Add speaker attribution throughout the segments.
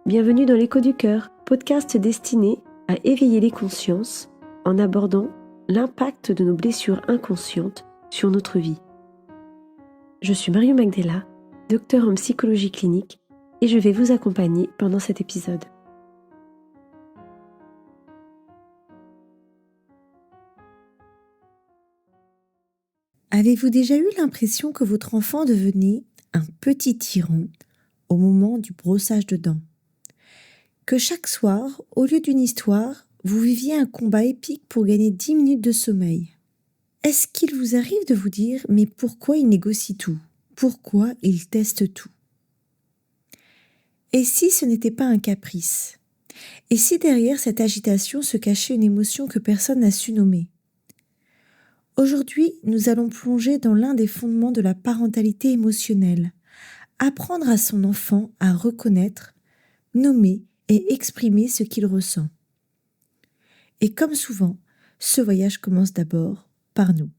Speaker 1: Bienvenue dans l'Écho du Cœur, podcast destiné à éveiller les consciences en abordant l'impact de nos blessures inconscientes sur notre vie. Je suis Marion Magdela, docteure en psychologie clinique, et je vais vous accompagner pendant cet épisode.
Speaker 2: Avez-vous déjà eu l'impression que votre enfant devenait un petit tyran au moment du brossage de dents? Que chaque soir, au lieu d'une histoire, vous viviez un combat épique pour gagner 10 minutes de sommeil? Est-ce qu'il vous arrive de vous dire « mais pourquoi il négocie tout? Pourquoi il teste tout ?» Et si ce n'était pas un caprice? Et si derrière cette agitation se cachait une émotion que personne n'a su nommer? Aujourd'hui, nous allons plonger dans l'un des fondements de la parentalité émotionnelle, apprendre à son enfant à reconnaître, nommer et exprimer ce qu'il ressent. Et comme souvent, ce voyage commence d'abord par nous.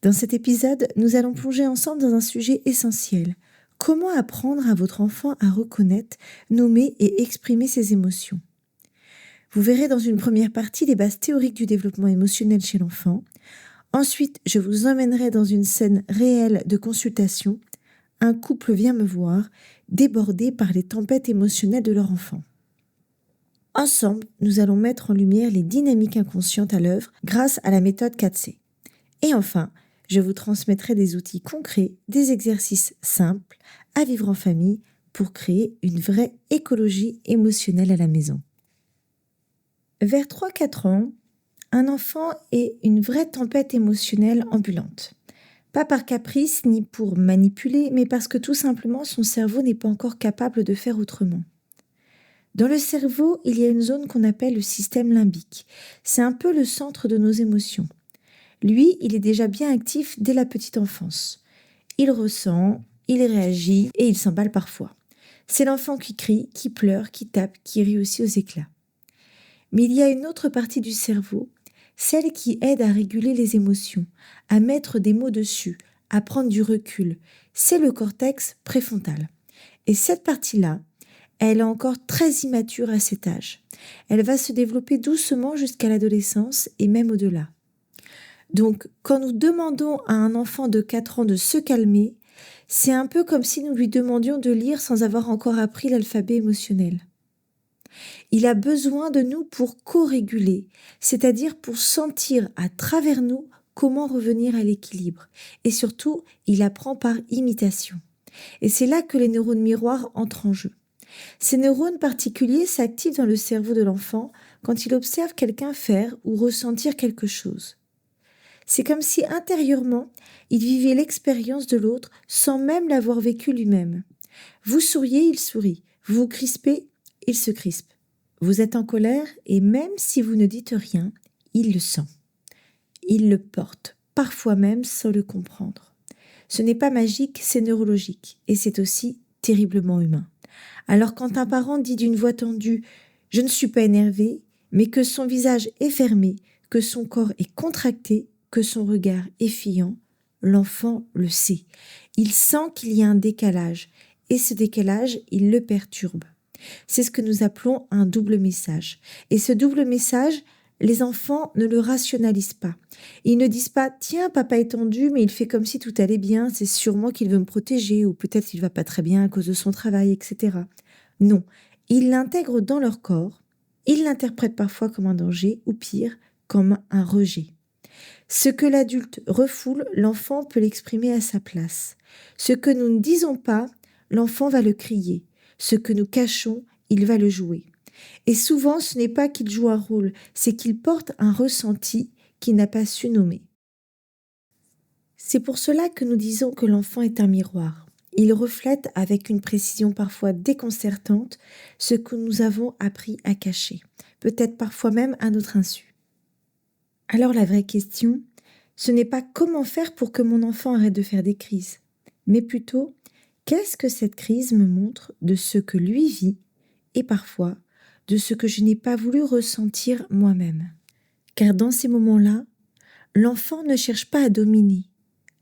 Speaker 2: Dans cet épisode, nous allons plonger ensemble dans un sujet essentiel. Comment apprendre à votre enfant à reconnaître, nommer et exprimer ses émotions? Vous verrez dans une première partie les bases théoriques du développement émotionnel chez l'enfant. Ensuite, je vous emmènerai dans une scène réelle de consultation. Un couple vient me voir, débordé par les tempêtes émotionnelles de leur enfant. Ensemble, nous allons mettre en lumière les dynamiques inconscientes à l'œuvre grâce à la méthode 4C. Et enfin, je vous transmettrai des outils concrets, des exercices simples à vivre en famille pour créer une vraie écologie émotionnelle à la maison. Vers 3-4 ans, un enfant est une vraie tempête émotionnelle ambulante. Pas par caprice ni pour manipuler, mais parce que tout simplement son cerveau n'est pas encore capable de faire autrement. Dans le cerveau, il y a une zone qu'on appelle le système limbique. C'est un peu le centre de nos émotions. Lui, il est déjà bien actif dès la petite enfance. Il ressent, il réagit et il s'emballe parfois. C'est l'enfant qui crie, qui pleure, qui tape, qui rit aussi aux éclats. Mais il y a une autre partie du cerveau, celle qui aide à réguler les émotions, à mettre des mots dessus, à prendre du recul. C'est le cortex préfrontal. Et cette partie-là, elle est encore très immature à cet âge. Elle va se développer doucement jusqu'à l'adolescence et même au-delà. Donc, quand nous demandons à un enfant de 4 ans de se calmer, c'est un peu comme si nous lui demandions de lire sans avoir encore appris l'alphabet émotionnel. Il a besoin de nous pour co-réguler, c'est-à-dire pour sentir à travers nous comment revenir à l'équilibre. Et surtout, il apprend par imitation. Et c'est là que les neurones miroirs entrent en jeu. Ces neurones particuliers s'activent dans le cerveau de l'enfant quand il observe quelqu'un faire ou ressentir quelque chose. C'est comme si intérieurement, il vivait l'expérience de l'autre sans même l'avoir vécu lui-même. Vous souriez, il sourit. Vous vous crispez, il se crispe. Vous êtes en colère et même si vous ne dites rien, il le sent. Il le porte, parfois même sans le comprendre. Ce n'est pas magique, c'est neurologique et c'est aussi terriblement humain. Alors quand un parent dit d'une voix tendue « je ne suis pas énervé », mais que son visage est fermé, que son corps est contracté, que son regard est fiant, l'enfant le sait. Il sent qu'il y a un décalage et ce décalage, il le perturbe. C'est ce que nous appelons un double message. Et ce double message, les enfants ne le rationalisent pas. Ils ne disent pas « tiens, papa est tendu, mais il fait comme si tout allait bien, c'est sûrement qu'il veut me protéger ou peut-être qu'il va pas très bien à cause de son travail, etc. » Non, ils l'intègrent dans leur corps, ils l'interprètent parfois comme un danger ou pire, comme un rejet. Ce que l'adulte refoule, l'enfant peut l'exprimer à sa place. Ce que nous ne disons pas, l'enfant va le crier. Ce que nous cachons, il va le jouer. Et souvent, ce n'est pas qu'il joue un rôle, c'est qu'il porte un ressenti qu'il n'a pas su nommer. C'est pour cela que nous disons que l'enfant est un miroir. Il reflète avec une précision parfois déconcertante ce que nous avons appris à cacher, peut-être parfois même à notre insu. Alors la vraie question, ce n'est pas comment faire pour que mon enfant arrête de faire des crises, mais plutôt qu'est-ce que cette crise me montre de ce que lui vit et parfois de ce que je n'ai pas voulu ressentir moi-même. Car dans ces moments-là, l'enfant ne cherche pas à dominer,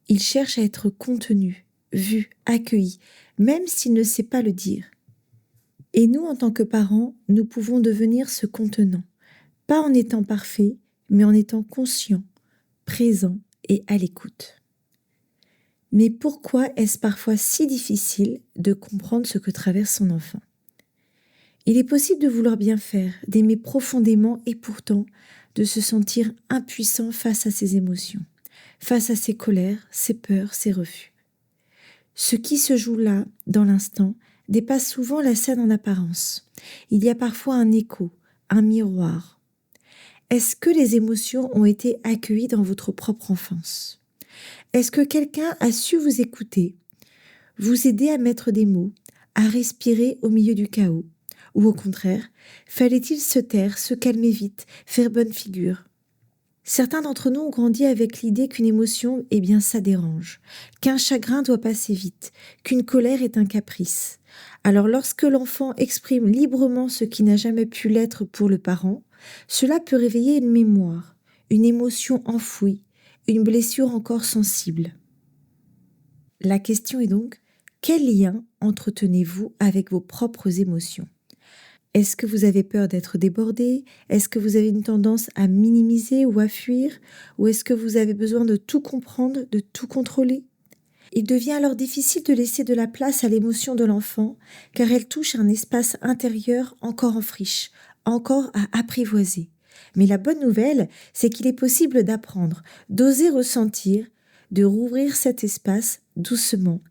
Speaker 2: il cherche à être contenu, vu, accueilli, même s'il ne sait pas le dire. Et nous, en tant que parents, nous pouvons devenir ce contenant, pas en étant parfaits, mais en étant conscients, présents et à l'écoute. Mais pourquoi est-ce parfois si difficile de comprendre ce que traverse son enfant ? Il est possible de vouloir bien faire, d'aimer profondément et pourtant de se sentir impuissant face à ses émotions, face à ses colères, ses peurs, ses refus. Ce qui se joue là, dans l'instant, dépasse souvent la scène en apparence. Il y a parfois un écho, un miroir. Est-ce que les émotions ont été accueillies dans votre propre enfance ? Est-ce que quelqu'un a su vous écouter, vous aider à mettre des mots, à respirer au milieu du chaos ? Ou au contraire, fallait-il se taire, se calmer vite, faire bonne figure ? Certains d'entre nous ont grandi avec l'idée qu'une émotion, ça dérange, qu'un chagrin doit passer vite, qu'une colère est un caprice. Alors lorsque l'enfant exprime librement ce qui n'a jamais pu l'être pour le parent, cela peut réveiller une mémoire, une émotion enfouie, une blessure encore sensible. La question est donc, quel lien entretenez-vous avec vos propres émotions ? Est-ce que vous avez peur d'être débordé ? Est-ce que vous avez une tendance à minimiser ou à fuir ? Ou est-ce que vous avez besoin de tout comprendre, de tout contrôler ? Il devient alors difficile de laisser de la place à l'émotion de l'enfant, car elle touche un espace intérieur encore en friche, encore à apprivoiser. Mais la bonne nouvelle, c'est qu'il est possible d'apprendre, d'oser ressentir, de rouvrir cet espace doucement.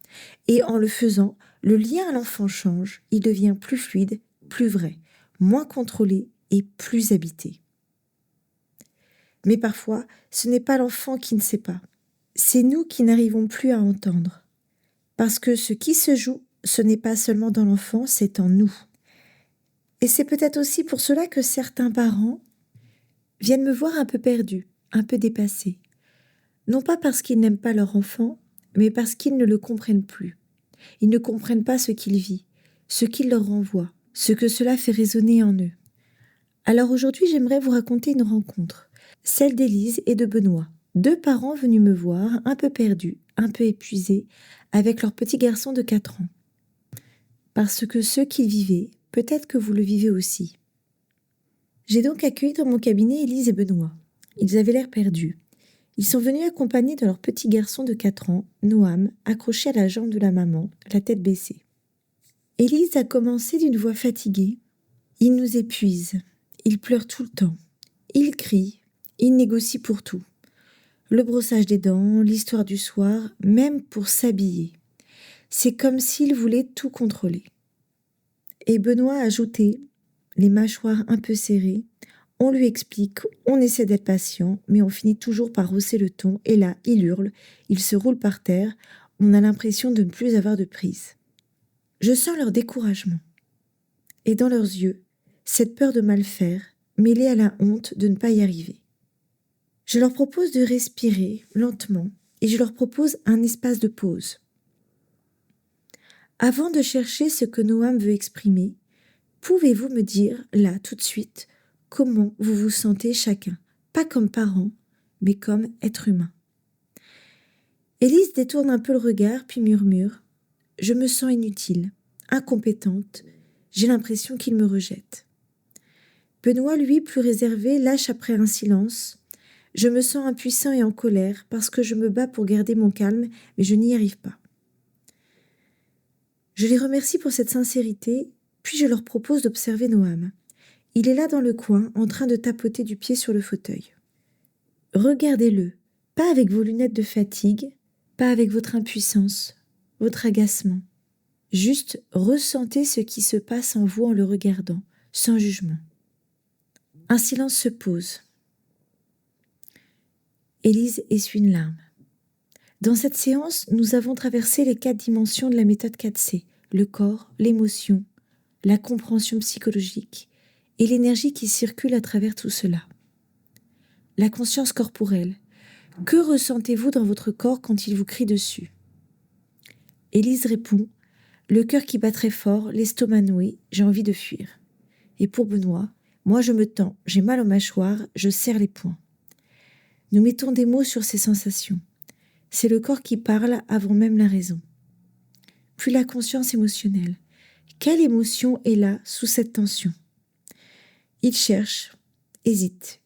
Speaker 2: Et en le faisant, le lien à l'enfant change, il devient plus fluide, plus vrai, moins contrôlé et plus habité. Mais parfois, ce n'est pas l'enfant qui ne sait pas. C'est nous qui n'arrivons plus à entendre. Parce que ce qui se joue, ce n'est pas seulement dans l'enfant, c'est en nous. Et c'est peut-être aussi pour cela que certains parents viennent me voir un peu perdus, un peu dépassés. Non pas parce qu'ils n'aiment pas leur enfant, mais parce qu'ils ne le comprennent plus. Ils ne comprennent pas ce qu'il vit, ce qu'il leur renvoie, ce que cela fait résonner en eux. Alors aujourd'hui, j'aimerais vous raconter une rencontre, celle d'Élise et de Benoît, 2 parents venus me voir, un peu perdus, un peu épuisés, avec leur petit garçon de 4 ans. Parce que ce qu'ils vivaient, peut-être que vous le vivez aussi. J'ai donc accueilli dans mon cabinet Élise et Benoît. Ils avaient l'air perdus. Ils sont venus accompagnés de leur petit garçon de 4 ans, Noam, accroché à la jambe de la maman, la tête baissée. Élise a commencé d'une voix fatiguée. « Il nous épuise. Il pleure tout le temps. Il crie. Il négocie pour tout. Le brossage des dents, l'histoire du soir, même pour s'habiller. C'est comme s'il voulait tout contrôler. » Et Benoît a ajouté, les mâchoires un peu serrées, on lui explique, on essaie d'être patient, mais on finit toujours par hausser le ton, et là, il hurle, il se roule par terre, on a l'impression de ne plus avoir de prise. Je sens leur découragement. Et dans leurs yeux, cette peur de mal faire, mêlée à la honte de ne pas y arriver. Je leur propose de respirer lentement et je leur propose un espace de pause. Avant de chercher ce que Noam veut exprimer, pouvez-vous me dire, là, tout de suite, comment vous vous sentez chacun, pas comme parents, mais comme être humain. Élise détourne un peu le regard, puis murmure « Je me sens inutile, incompétente, j'ai l'impression qu'il me rejette. » Benoît, lui, plus réservé, lâche après un silence « Je me sens impuissant et en colère parce que je me bats pour garder mon calme, mais je n'y arrive pas. » Je les remercie pour cette sincérité, puis je leur propose d'observer Noam. Il est là dans le coin, en train de tapoter du pied sur le fauteuil. Regardez-le, pas avec vos lunettes de fatigue, pas avec votre impuissance, votre agacement. Juste ressentez ce qui se passe en vous en le regardant, sans jugement. Un silence se pose. Élise essuie une larme. Dans cette séance, nous avons traversé les 4 dimensions de la méthode 4C, le corps, l'émotion, la compréhension psychologique et l'énergie qui circule à travers tout cela. La conscience corporelle. Que ressentez-vous dans votre corps quand il vous crie dessus ? Élise répond, le cœur qui bat très fort, l'estomac noué, j'ai envie de fuir. Et pour Benoît, moi je me tends, j'ai mal aux mâchoires, je serre les poings. Nous mettons des mots sur ces sensations. C'est le corps qui parle avant même la raison. Puis la conscience émotionnelle. Quelle émotion est là sous cette tension? Il cherche, hésite.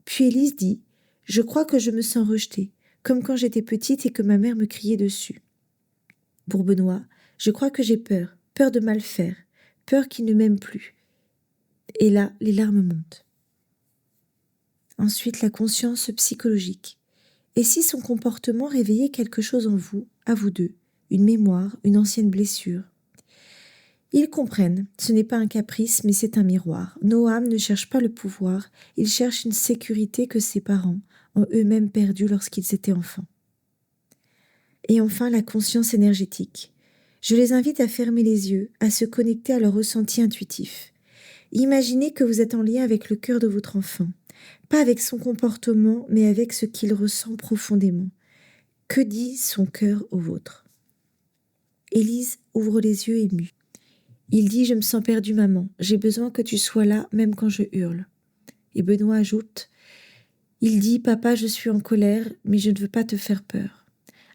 Speaker 2: Puis Élise dit « Je crois que je me sens rejetée, comme quand j'étais petite et que ma mère me criait dessus. » Pour Benoît, « Je crois que j'ai peur, peur de mal faire, peur qu'il ne m'aime plus. » Et là, les larmes montent. Ensuite, la conscience psychologique. Et si son comportement réveillait quelque chose en vous, à vous deux, une mémoire, une ancienne blessure? Ils comprennent, ce n'est pas un caprice, mais c'est un miroir. Noam ne cherche pas le pouvoir, il cherche une sécurité que ses parents ont eux-mêmes perdue lorsqu'ils étaient enfants. Et enfin, la conscience énergétique. Je les invite à fermer les yeux, à se connecter à leur ressenti intuitif. Imaginez que vous êtes en lien avec le cœur de votre enfant, pas avec son comportement, mais avec ce qu'il ressent profondément. Que dit son cœur au vôtre? Élise ouvre les yeux émue. Il dit « Je me sens perdu, maman. J'ai besoin que tu sois là, même quand je hurle. » Et Benoît ajoute « Il dit « Papa, je suis en colère, mais je ne veux pas te faire peur. »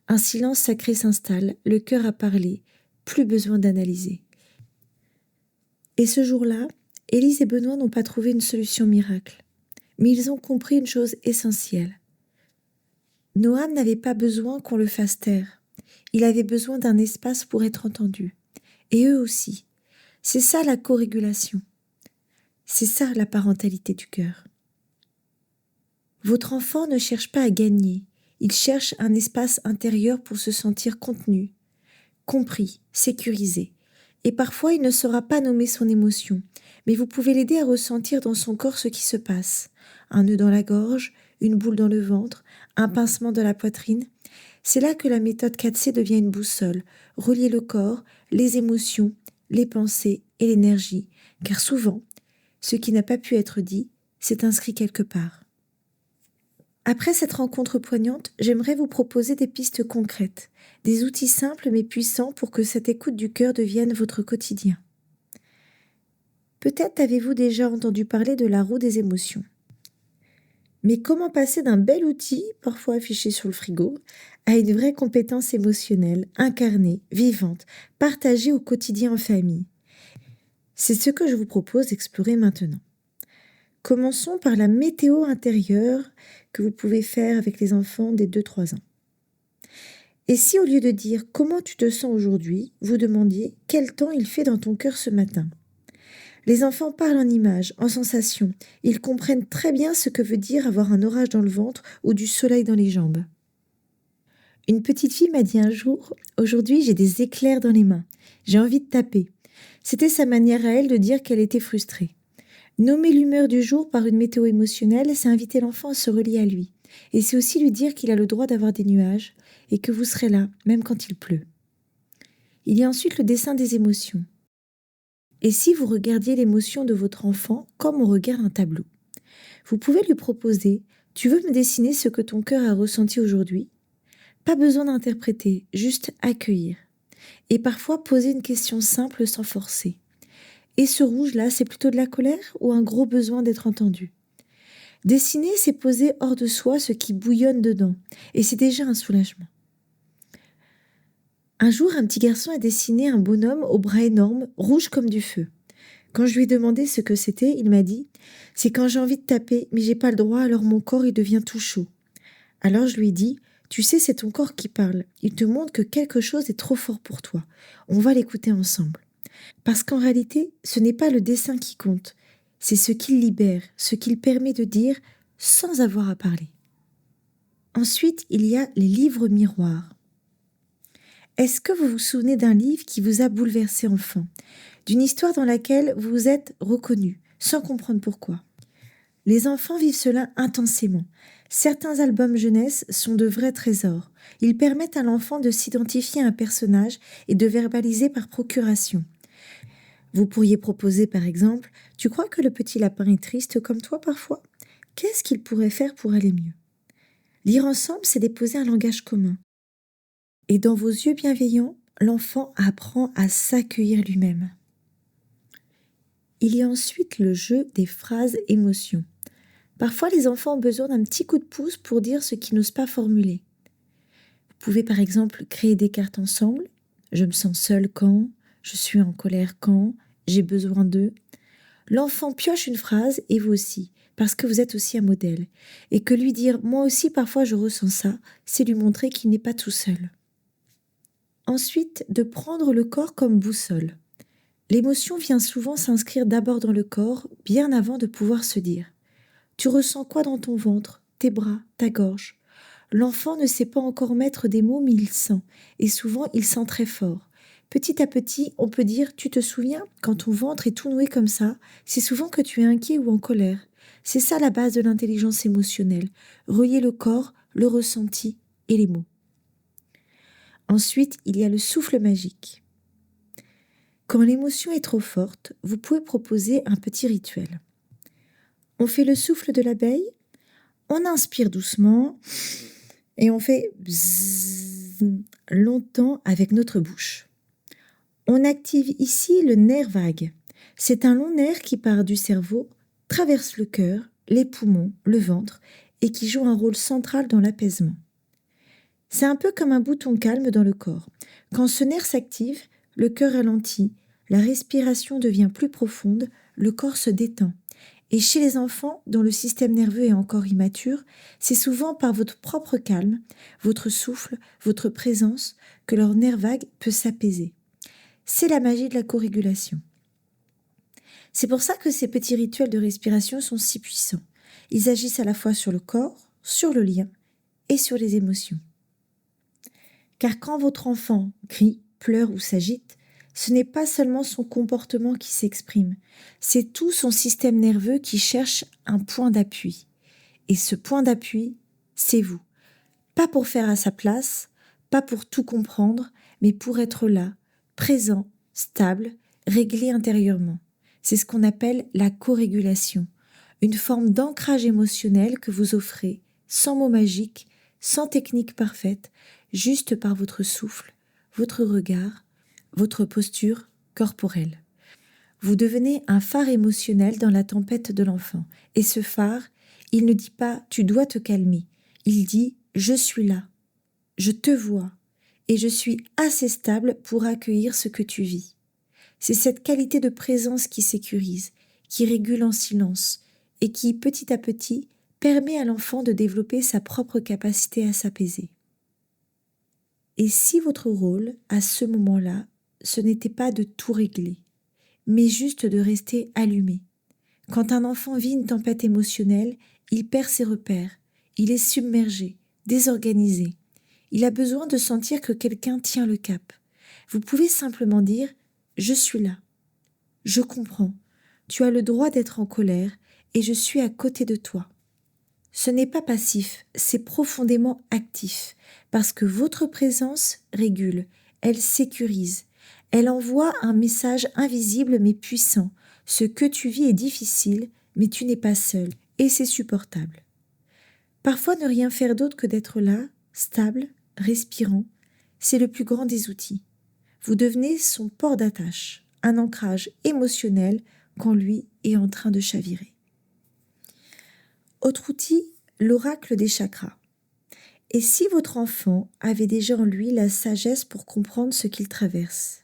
Speaker 2: Un silence sacré s'installe, le cœur a parlé, plus besoin d'analyser. Et ce jour-là, Élise et Benoît n'ont pas trouvé une solution miracle, mais ils ont compris une chose essentielle. Noam n'avait pas besoin qu'on le fasse taire. Il avait besoin d'un espace pour être entendu. Et eux aussi. C'est ça la co-régulation. C'est ça la parentalité du cœur. Votre enfant ne cherche pas à gagner. Il cherche un espace intérieur pour se sentir contenu, compris, sécurisé. Et parfois, il ne saura pas nommer son émotion, mais vous pouvez l'aider à ressentir dans son corps ce qui se passe. Un nœud dans la gorge, une boule dans le ventre, un pincement de la poitrine. C'est là que la méthode 4C devient une boussole, relier le corps, les émotions, les pensées et l'énergie, car souvent, ce qui n'a pas pu être dit, s'est inscrit quelque part. Après cette rencontre poignante, j'aimerais vous proposer des pistes concrètes, des outils simples mais puissants pour que cette écoute du cœur devienne votre quotidien. Peut-être avez-vous déjà entendu parler de la roue des émotions. Mais comment passer d'un bel outil, parfois affiché sur le frigo, à une vraie compétence émotionnelle, incarnée, vivante, partagée au quotidien en famille? C'est ce que je vous propose d'explorer maintenant. Commençons par la météo intérieure que vous pouvez faire avec les enfants des 2-3 ans. Et si au lieu de dire « Comment tu te sens aujourd'hui ?», vous demandiez « Quel temps il fait dans ton cœur ce matin ?» Les enfants parlent en images, en sensations. Ils comprennent très bien ce que veut dire avoir un orage dans le ventre ou du soleil dans les jambes. Une petite fille m'a dit un jour « Aujourd'hui, j'ai des éclairs dans les mains. J'ai envie de taper. » C'était sa manière à elle de dire qu'elle était frustrée. Nommer l'humeur du jour par une météo émotionnelle, c'est inviter l'enfant à se relier à lui. Et c'est aussi lui dire qu'il a le droit d'avoir des nuages et que vous serez là, même quand il pleut. Il y a ensuite le dessin des émotions. Et si vous regardiez l'émotion de votre enfant comme on regarde un tableau? Vous pouvez lui proposer « Tu veux me dessiner ce que ton cœur a ressenti aujourd'hui ?» Pas besoin d'interpréter, juste accueillir. Et parfois poser une question simple sans forcer. Et ce rouge-là, c'est plutôt de la colère ou un gros besoin d'être entendu? Dessiner, c'est poser hors de soi ce qui bouillonne dedans. Et c'est déjà un soulagement. Un jour, un petit garçon a dessiné un bonhomme aux bras énormes, rouge comme du feu. Quand je lui ai demandé ce que c'était, il m'a dit « C'est quand j'ai envie de taper, mais j'ai pas le droit, alors mon corps il devient tout chaud. » Alors je lui ai dit « Tu sais, c'est ton corps qui parle. Il te montre que quelque chose est trop fort pour toi. On va l'écouter ensemble. » Parce qu'en réalité, ce n'est pas le dessin qui compte, c'est ce qu'il libère, ce qu'il permet de dire sans avoir à parler. Ensuite, il y a les livres miroirs. Est-ce que vous vous souvenez d'un livre qui vous a bouleversé enfant, d'une histoire dans laquelle vous vous êtes reconnu, sans comprendre pourquoi? Les enfants vivent cela intensément. Certains albums jeunesse sont de vrais trésors. Ils permettent à l'enfant de s'identifier à un personnage et de verbaliser par procuration. Vous pourriez proposer par exemple « Tu crois que le petit lapin est triste comme toi parfois? Qu'est-ce qu'il pourrait faire pour aller mieux ?» Lire ensemble, c'est déposer un langage commun. Et dans vos yeux bienveillants, l'enfant apprend à s'accueillir lui-même. Il y a ensuite le jeu des phrases émotions. Parfois, les enfants ont besoin d'un petit coup de pouce pour dire ce qu'ils n'osent pas formuler. Vous pouvez par exemple créer des cartes ensemble. Je me sens seule quand, je suis en colère quand, j'ai besoin de. L'enfant pioche une phrase et vous aussi, parce que vous êtes aussi un modèle. Et que lui dire moi aussi parfois je ressens ça, c'est lui montrer qu'il n'est pas tout seul. Ensuite, de prendre le corps comme boussole. L'émotion vient souvent s'inscrire d'abord dans le corps, bien avant de pouvoir se dire. Tu ressens quoi dans ton ventre, tes bras, ta gorge? L'enfant ne sait pas encore mettre des mots, mais il sent, et souvent il sent très fort. Petit à petit, on peut dire, tu te souviens, quand ton ventre est tout noué comme ça, c'est souvent que tu es inquiet ou en colère. C'est ça la base de l'intelligence émotionnelle, relier le corps, le ressenti et les mots. Ensuite, il y a le souffle magique. Quand l'émotion est trop forte, vous pouvez proposer un petit rituel. On fait le souffle de l'abeille, on inspire doucement et on fait bzzz longtemps avec notre bouche. On active ici le nerf vague. C'est un long nerf qui part du cerveau, traverse le cœur, les poumons, le ventre et qui joue un rôle central dans l'apaisement. C'est un peu comme un bouton calme dans le corps. Quand ce nerf s'active, le cœur ralentit, la respiration devient plus profonde, le corps se détend. Et chez les enfants, dont le système nerveux est encore immature, c'est souvent par votre propre calme, votre souffle, votre présence, que leur nerf vague peut s'apaiser. C'est la magie de la corégulation. C'est pour ça que ces petits rituels de respiration sont si puissants. Ils agissent à la fois sur le corps, sur le lien et sur les émotions. Car quand votre enfant crie, pleure ou s'agite, ce n'est pas seulement son comportement qui s'exprime, c'est tout son système nerveux qui cherche un point d'appui. Et ce point d'appui, c'est vous. Pas pour faire à sa place, pas pour tout comprendre, mais pour être là, présent, stable, réglé intérieurement. C'est ce qu'on appelle la corégulation, une forme d'ancrage émotionnel que vous offrez, sans mots magiques, sans technique parfaite, juste par votre souffle, votre regard, votre posture corporelle. Vous devenez un phare émotionnel dans la tempête de l'enfant. Et ce phare, il ne dit pas « tu dois te calmer ». Il dit « je suis là, je te vois et je suis assez stable pour accueillir ce que tu vis ». C'est cette qualité de présence qui sécurise, qui régule en silence et qui, petit à petit, permet à l'enfant de développer sa propre capacité à s'apaiser. Et si votre rôle, à ce moment-là, ce n'était pas de tout régler, mais juste de rester allumé. Quand un enfant vit une tempête émotionnelle, il perd ses repères, il est submergé, désorganisé. Il a besoin de sentir que quelqu'un tient le cap. Vous pouvez simplement dire « je suis là, je comprends, tu as le droit d'être en colère et je suis à côté de toi ». Ce n'est pas passif, c'est profondément actif, parce que votre présence régule, elle sécurise, elle envoie un message invisible mais puissant. Ce que tu vis est difficile, mais tu n'es pas seul, et c'est supportable. Parfois, ne rien faire d'autre que d'être là, stable, respirant, c'est le plus grand des outils. Vous devenez son port d'attache, un ancrage émotionnel quand lui est en train de chavirer. Autre outil, l'oracle des chakras. Et si votre enfant avait déjà en lui la sagesse pour comprendre ce qu'il traverse?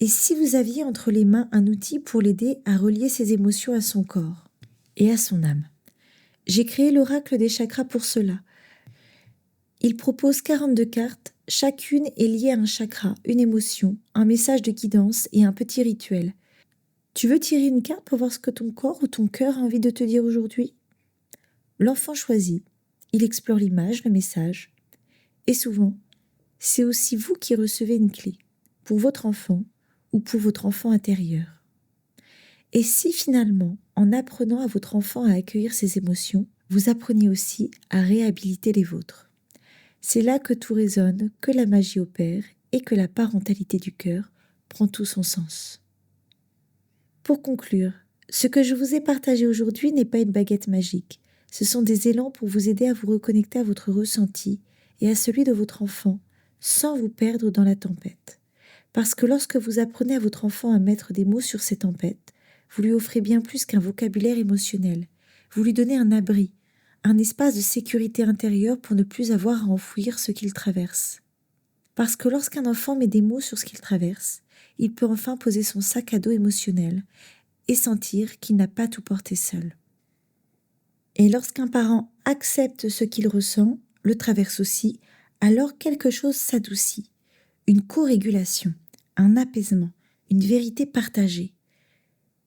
Speaker 2: Et si vous aviez entre les mains un outil pour l'aider à relier ses émotions à son corps et à son âme? J'ai créé l'oracle des chakras pour cela. Il propose 42 cartes, chacune est liée à un chakra, une émotion, un message de guidance et un petit rituel. Tu veux tirer une carte pour voir ce que ton corps ou ton cœur a envie de te dire aujourd'hui? L'enfant choisit, il explore l'image, le message. Et souvent, c'est aussi vous qui recevez une clé, pour votre enfant ou pour votre enfant intérieur. Et si finalement, en apprenant à votre enfant à accueillir ses émotions, vous apprenez aussi à réhabiliter les vôtres. C'est là que tout résonne, que la magie opère et que la parentalité du cœur prend tout son sens. Pour conclure, ce que je vous ai partagé aujourd'hui n'est pas une baguette magique. Ce sont des élans pour vous aider à vous reconnecter à votre ressenti et à celui de votre enfant, sans vous perdre dans la tempête. Parce que lorsque vous apprenez à votre enfant à mettre des mots sur ces tempêtes, vous lui offrez bien plus qu'un vocabulaire émotionnel. Vous lui donnez un abri, un espace de sécurité intérieure pour ne plus avoir à enfouir ce qu'il traverse. Parce que lorsqu'un enfant met des mots sur ce qu'il traverse, il peut enfin poser son sac à dos émotionnel et sentir qu'il n'a pas tout porté seul. Et lorsqu'un parent accepte ce qu'il ressent, le traverse aussi, alors quelque chose s'adoucit, une co-régulation, un apaisement, une vérité partagée.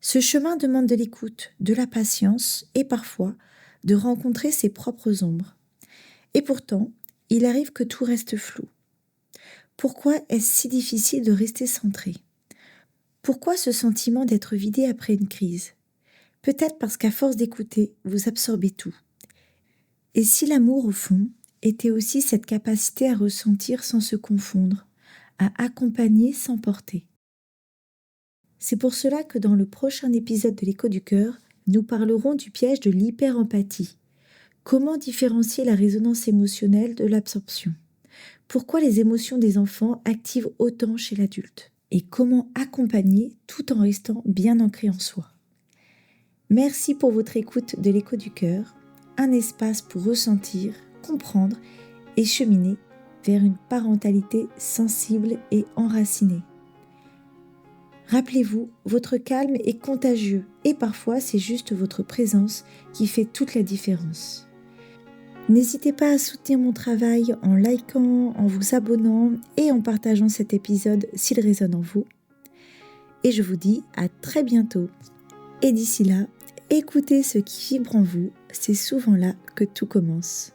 Speaker 2: Ce chemin demande de l'écoute, de la patience et parfois de rencontrer ses propres ombres. Et pourtant, il arrive que tout reste flou. Pourquoi est-ce si difficile de rester centré ? Pourquoi ce sentiment d'être vidé après une crise ? Peut-être parce qu'à force d'écouter, vous absorbez tout. Et si l'amour, au fond, était aussi cette capacité à ressentir sans se confondre, à accompagner sans porter ? C'est pour cela que dans le prochain épisode de l'Écho du cœur, nous parlerons du piège de l'hyper-empathie. Comment différencier la résonance émotionnelle de l'absorption ? Pourquoi les émotions des enfants activent autant chez l'adulte ? Et comment accompagner tout en restant bien ancré en soi ? Merci pour votre écoute de l'Écho du cœur, un espace pour ressentir, comprendre et cheminer vers une parentalité sensible et enracinée. Rappelez-vous, votre calme est contagieux et parfois c'est juste votre présence qui fait toute la différence. N'hésitez pas à soutenir mon travail en likant, en vous abonnant et en partageant cet épisode s'il résonne en vous. Et je vous dis à très bientôt. Et d'ici là, écoutez ce qui vibre en vous, c'est souvent là que tout commence.